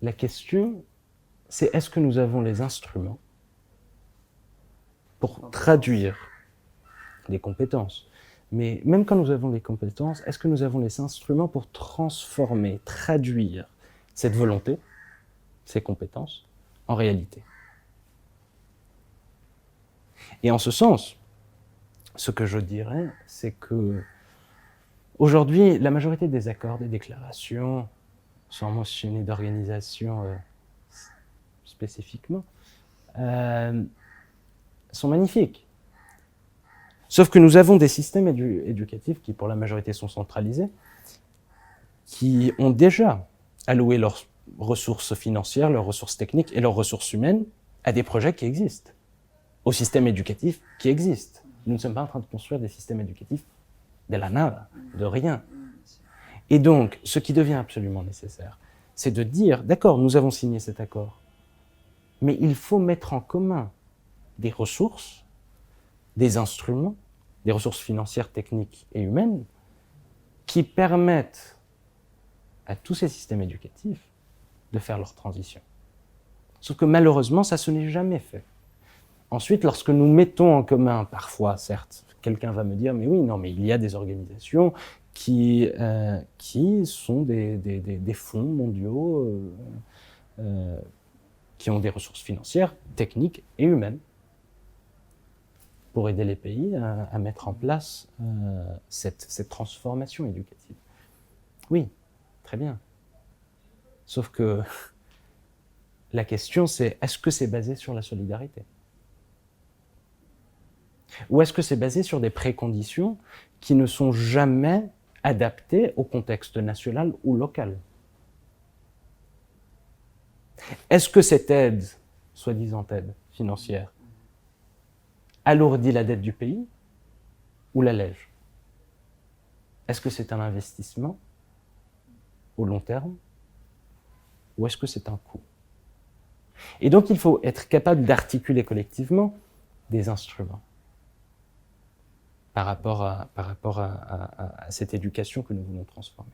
La question, c'est est-ce que nous avons les instruments pour traduire les compétences? Mais même quand nous avons les compétences, est-ce que nous avons les instruments pour transformer, traduire cette volonté, ces compétences, en réalité? Et en ce sens, ce que je dirais, c'est que aujourd'hui, la majorité des accords, des déclarations, sans mentionner d'organisation spécifiquement, sont magnifiques. Sauf que nous avons des systèmes éducatifs qui, pour la majorité, sont centralisés, qui ont déjà alloué leurs ressources financières, leurs ressources techniques et leurs ressources humaines à des projets qui existent, au système éducatif qui existe. Nous ne sommes pas en train de construire des systèmes éducatifs de la nada, de rien. Et donc, ce qui devient absolument nécessaire, c'est de dire, d'accord, nous avons signé cet accord, mais il faut mettre en commun des ressources, des instruments, des ressources financières, techniques et humaines qui permettent à tous ces systèmes éducatifs de faire leur transition. Sauf que malheureusement, ça ne n'est jamais fait. Ensuite, lorsque nous mettons en commun, parfois, certes, quelqu'un va me dire, mais oui, non, mais il y a des organisations qui sont des fonds mondiaux qui ont des ressources financières, techniques et humaines pour aider les pays à mettre en place cette transformation éducative. Oui, très bien. Sauf que la question, c'est est-ce que c'est basé sur la solidarité? Ou est-ce que c'est basé sur des préconditions qui ne sont jamais adaptées au contexte national ou local? Est-ce que cette aide, soi-disant aide financière, alourdit la dette du pays ou l'allège? Est-ce que c'est un investissement au long terme ou est-ce que c'est un coût? Et donc il faut être capable d'articuler collectivement des instruments par rapport à cette éducation que nous voulons transformer.